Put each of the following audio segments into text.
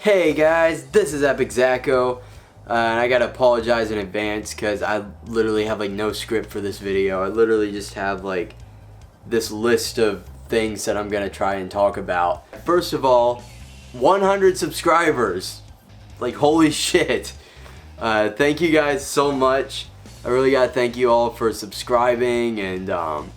Hey guys, this is Epiczacko, and I gotta apologize in advance because I literally have like no script for this video. I literally just have like this list of things that I'm gonna try and talk about. First of all, 100 subscribers! Like holy shit! Thank you guys so much. I really gotta thank you all for subscribing and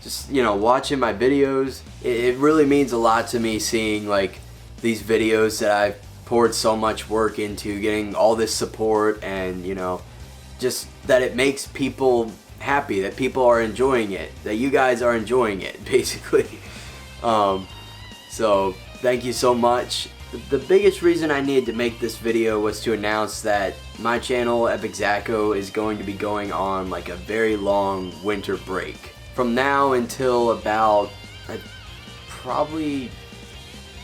just, you know, watching my videos. It really means a lot to me seeing like these videos that I've poured so much work into, getting all this support, and you know, just that it makes people happy, that people are enjoying it, that you guys are enjoying it, basically. So thank you so much. The biggest reason I needed to make this video was to announce that my channel, Epiczacko, is going to be going on like a very long winter break. From now until about, probably,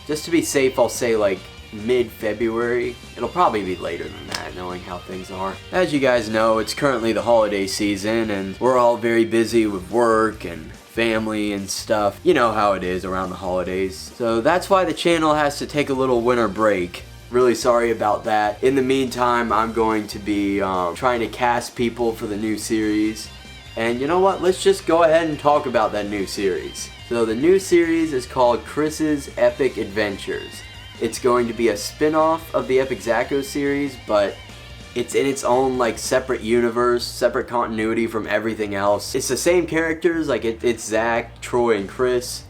just to be safe, I'll say like mid-February. It'll probably be later than that, knowing how things are. As you guys know, it's currently the holiday season, and we're all very busy with work and family and stuff. You know how it is around the holidays. So that's why the channel has to take a little winter break. Really sorry about that. In the meantime, I'm going to be trying to cast people for the new series. And you know what? Let's just go ahead and talk about that new series. So the new series is called Chris's Epic Adventures. It's going to be a spin-off of the Epiczacko series, but it's in its own like separate universe, separate continuity from everything else. It's the same characters, like it's Zach, Troy, and Chris,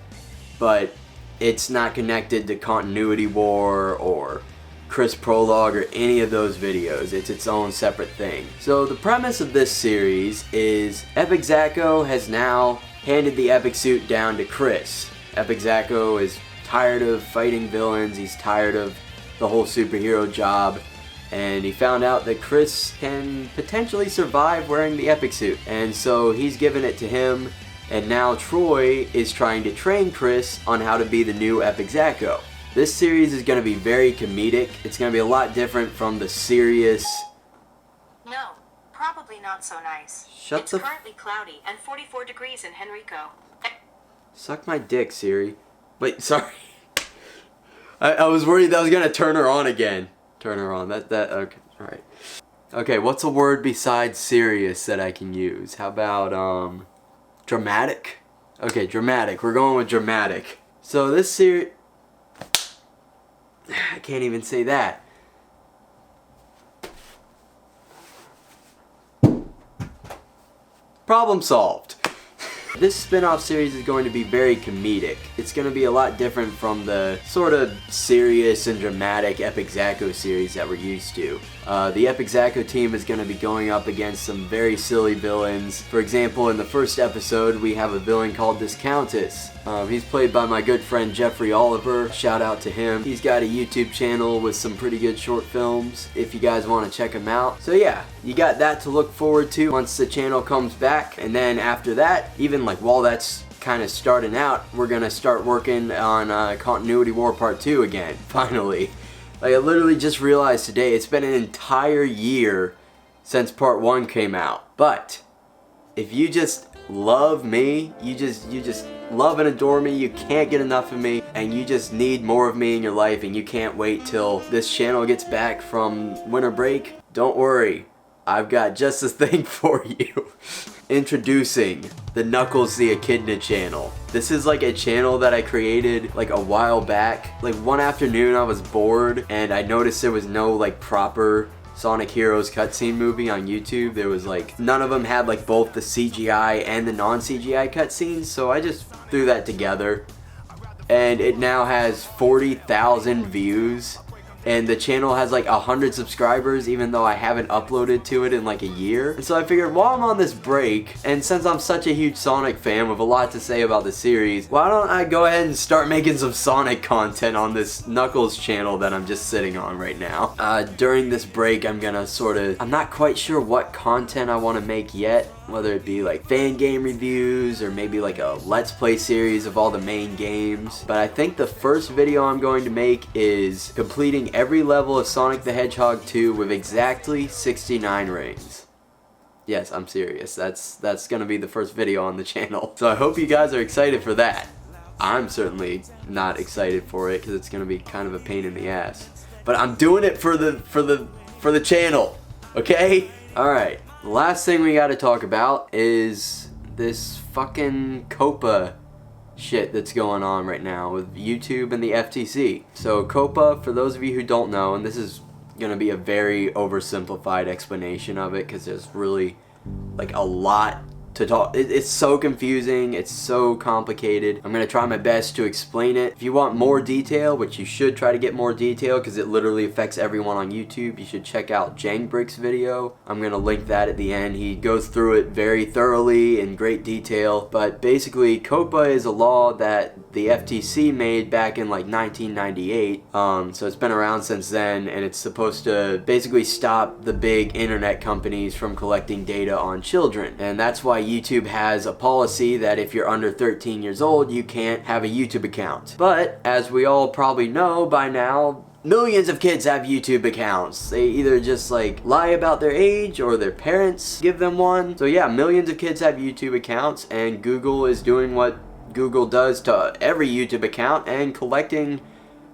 but it's not connected to Continuity War or Chris Prologue or any of those videos. It's its own separate thing. So the premise of this series is Epiczacko has now handed the epic suit down to Chris. Epiczacko is tired of fighting villains, he's tired of the whole superhero job, and he found out that Chris can potentially survive wearing the epic suit. And so he's given it to him, and now Troy is trying to train Chris on how to be the new Epiczacko. This series is going to be very comedic. It's going to be a lot different from the serious... No, probably not so nice. It's currently cloudy and 44 degrees in Henrico. Suck my dick, Siri. Wait, sorry. I was worried that was gonna turn her on again. Turn her on. Okay, alright. Okay, what's a word besides serious that I can use? How about, dramatic? Okay, dramatic. We're going with dramatic. So this series... I can't even say that. Problem solved. This spin-off series is going to be very comedic. It's going to be a lot different from the sort of serious and dramatic Epiczacko series that we're used to. The Epiczacko team is going to be going up against some very silly villains. For example, in the first episode, we have a villain called Discountess. He's played by my good friend Jeffrey Oliver. Shout out to him. He's got a YouTube channel with some pretty good short films if you guys want to check him out. So yeah, you got that to look forward to once the channel comes back. And then after that, even like while that's kind of starting out, we're gonna start working on Continuity War Part 2 again, finally. Like I literally just realized today, it's been an entire year since Part 1 came out. But if you just love me, you just love and adore me, you can't get enough of me, and you just need more of me in your life, and you can't wait till this channel gets back from winter break, don't worry, I've got just the thing for you. Introducing the Knuckles the Echidna channel. This is like a channel that I created like a while back. Like one afternoon I was bored and I noticed there was no like proper Sonic Heroes cutscene movie on YouTube. There was like, none of them had like both the CGI and the non-CGI cutscenes, so I just threw that together. And it now has 40,000 views. And the channel has like 100 subscribers, even though I haven't uploaded to it in like a year. And so I figured while I'm on this break, and since I'm such a huge Sonic fan with a lot to say about the series, why don't I go ahead and start making some Sonic content on this Knuckles channel that I'm just sitting on right now. During this break, I'm gonna I'm not quite sure what content I want to make yet. Whether it be like fan game reviews or maybe like a let's play series of all the main games. But I think the first video I'm going to make is completing every level of Sonic the Hedgehog 2 with exactly 69 rings. Yes, I'm serious. That's gonna be the first video on the channel. So I hope you guys are excited for that. I'm certainly not excited for it because it's gonna be kind of a pain in the ass. but I'm doing it for the channel, okay? Alright, the last thing we gotta talk about is this fucking COPPA shit that's going on right now with YouTube and the FTC. So COPPA, for those of you who don't know, and this is gonna be a very oversimplified explanation of it because there's really like a lot to talk. It's so confusing, it's so complicated. I'm gonna try my best to explain it. If you want more detail, which you should try to get more detail because it literally affects everyone on YouTube, you should check out Jangbrick's video. I'm gonna link that at the end. He goes through it very thoroughly in great detail. But basically, COPPA is a law that the FTC made back in like 1998. So it's been around since then, and it's supposed to basically stop the big internet companies from collecting data on children. And that's why YouTube has a policy that if you're under 13 years old, you can't have a YouTube account. But as we all probably know by now, millions of kids have YouTube accounts. They either just like lie about their age or their parents give them one. So yeah, millions of kids have YouTube accounts, and Google is doing what Google does to every YouTube account and collecting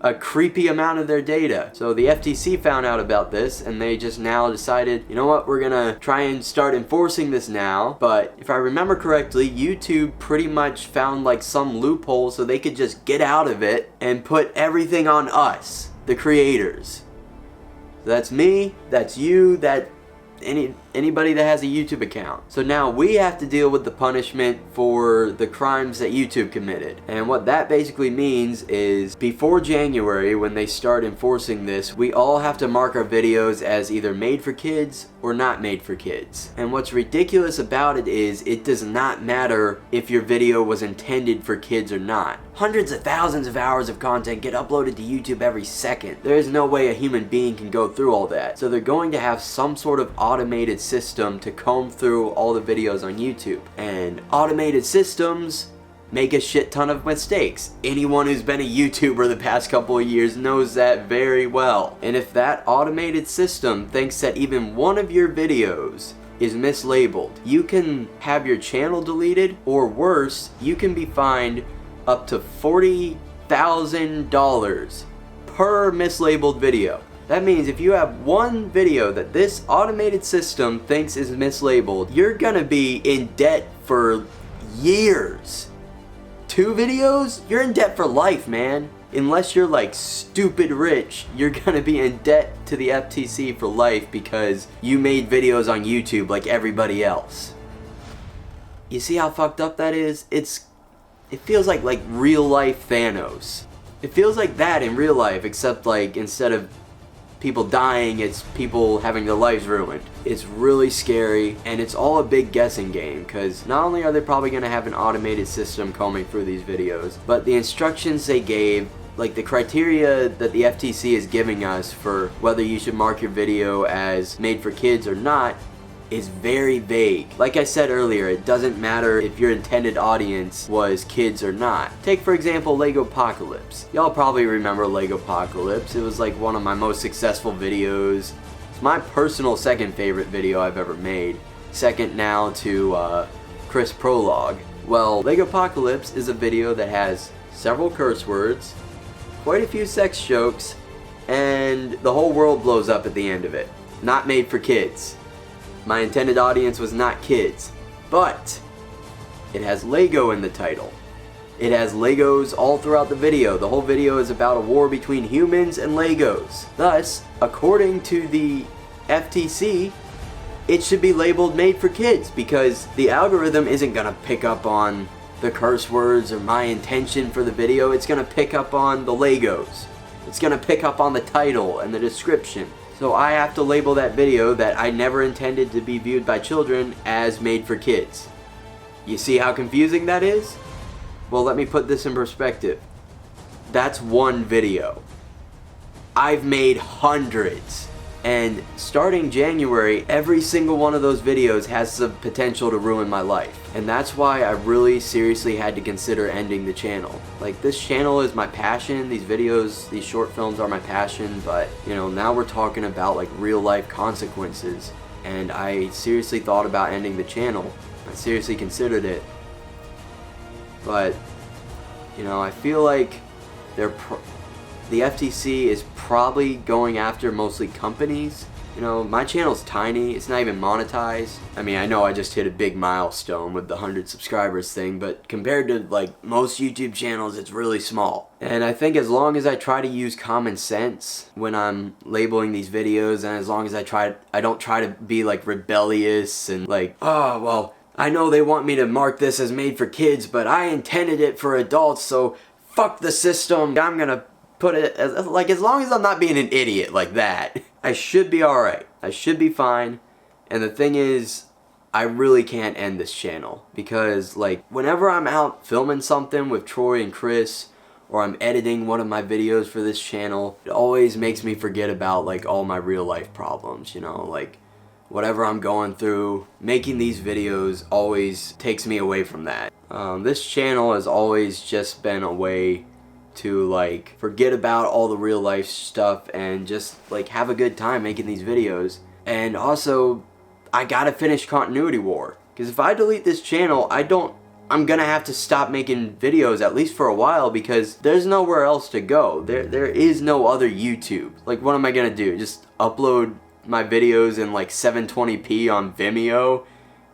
a creepy amount of their data. So the FTC found out about this, and they just now decided, you know what, we're gonna try and start enforcing this now. But if I remember correctly, YouTube pretty much found like some loophole so they could just get out of it and put everything on us, the creators. So that's me, that's you, that anybody that has a YouTube account. So now we have to deal with the punishment for the crimes that YouTube committed. And what that basically means is before January, when they start enforcing this, we all have to mark our videos as either made for kids or not made for kids. And what's ridiculous about it is it does not matter if your video was intended for kids or not. Hundreds of thousands of hours of content get uploaded to YouTube every second. There is no way a human being can go through all that. So they're going to have some sort of automated system to comb through all the videos on YouTube. And automated systems make a shit ton of mistakes. Anyone who's been a YouTuber the past couple of years knows that very well. And if that automated system thinks that even one of your videos is mislabeled, you can have your channel deleted, or worse, you can be fined up to $40,000 per mislabeled video. That means if you have one video that this automated system thinks is mislabeled, you're gonna be in debt for years. 2 videos? You're in debt for life, man. Unless you're like stupid rich, you're gonna be in debt to the FTC for life because you made videos on YouTube like everybody else. You see how fucked up that is? It feels like real life Thanos. It feels like that in real life, except like instead of people dying, it's people having their lives ruined. It's really scary, and it's all a big guessing game, because not only are they probably going to have an automated system combing through these videos, but the instructions they gave, like the criteria that the FTC is giving us for whether you should mark your video as made for kids or not, is very vague. Like I said earlier, it doesn't matter if your intended audience was kids or not. Take for example Legopocalypse. Y'all probably remember Legopocalypse. It was like one of my most successful videos. It's my personal second favorite video I've ever made. Second now to Chris Prologue. Well, Legopocalypse is a video that has several curse words, quite a few sex jokes, and the whole world blows up at the end of it. Not made for kids. My intended audience was not kids, but it has Lego in the title. It has Legos all throughout the video. The whole video is about a war between humans and Legos. Thus, according to the FTC, it should be labeled made for kids because the algorithm isn't gonna pick up on the curse words or my intention for the video. It's gonna pick up on the Legos. It's gonna pick up on the title and the description. So I have to label that video that I never intended to be viewed by children as made for kids. You see how confusing that is? Well, let me put this in perspective. That's one video. I've made hundreds. And starting January, every single one of those videos has the potential to ruin my life. And that's why I really seriously had to consider ending the channel. Like, this channel is my passion, these videos, these short films are my passion, but, you know, now we're talking about like real life consequences. And I seriously thought about ending the channel. I seriously considered it. But, you know, I feel like the FTC is probably going after mostly companies. You know, my channel's tiny, it's not even monetized. I mean, I know I just hit a big milestone with the 100 subscribers thing, but compared to like most YouTube channels, it's really small. And I think as long as I try to use common sense when I'm labeling these videos, and as long as I don't try to be like rebellious and like, oh, well, I know they want me to mark this as made for kids, but I intended it for adults, so fuck the system. I'm gonna put it as long as I'm not being an idiot like that, I should be alright. I should be fine. And the thing is, I really can't end this channel because like whenever I'm out filming something with Troy and Chris, or I'm editing one of my videos for this channel, it always makes me forget about like all my real life problems, you know, like whatever I'm going through. Making these videos always takes me away from that. This channel has always just been a way to like forget about all the real life stuff and just like have a good time making these videos. And also, I gotta finish Continuity War, because if I delete this channel, I'm gonna have to stop making videos at least for a while, because there's nowhere else to go. There is no other YouTube. Like, what am I gonna do? Just upload my videos in like 720p on Vimeo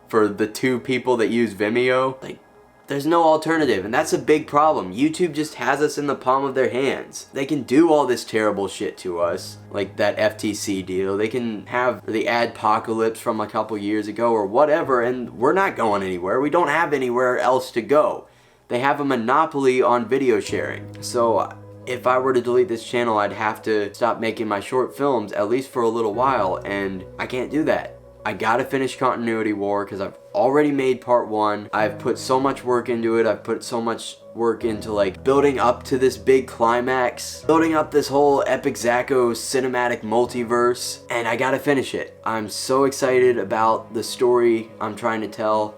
for the 2 people that use Vimeo? Like, there's no alternative, and that's a big problem. YouTube just has us in the palm of their hands. They can do all this terrible shit to us, like that FTC deal. They can have the adpocalypse from a couple years ago or whatever, and we're not going anywhere. We don't have anywhere else to go. They have a monopoly on video sharing. So if I were to delete this channel, I'd have to stop making my short films, at least for a little while, and I can't do that. I gotta finish Continuity War because I've already made part 1. I've put so much work into it. I've put so much work into like building up to this big climax, building up this whole Epiczacko cinematic multiverse, and I gotta finish it. I'm so excited about the story I'm trying to tell,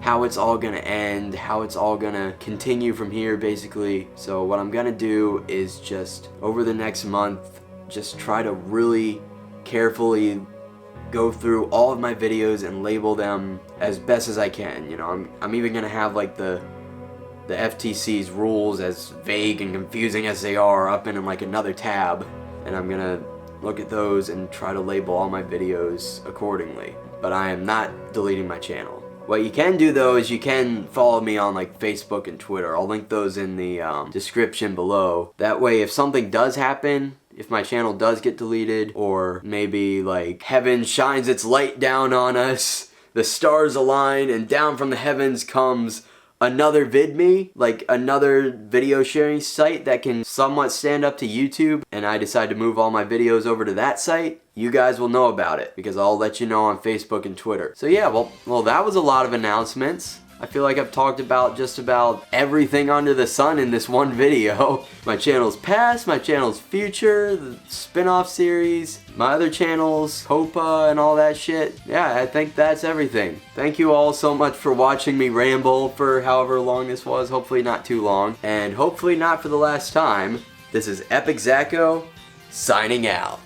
how it's all gonna end, how it's all gonna continue from here basically. So what I'm gonna do is just over the next month, just try to really carefully go through all of my videos and label them as best as I can. You know, I'm even gonna have like the FTC's rules, as vague and confusing as they are, up in like another tab, and I'm gonna look at those and try to label all my videos accordingly. But I am not deleting my channel. What you can do though is you can follow me on like Facebook and Twitter. I'll link those in the description below. That way if something does happen, if my channel does get deleted, or maybe like heaven shines its light down on us, the stars align, and down from the heavens comes another VidMe, like another video sharing site that can somewhat stand up to YouTube, and I decide to move all my videos over to that site, you guys will know about it because I'll let you know on Facebook and Twitter. So yeah, well that was a lot of announcements. I feel like I've talked about just about everything under the sun in this one video. My channel's past, my channel's future, the spin-off series, my other channels, COPPA and all that shit. Yeah, I think that's everything. Thank you all so much for watching me ramble for however long this was. Hopefully not too long, and hopefully not for the last time. This is Epiczacko, signing out.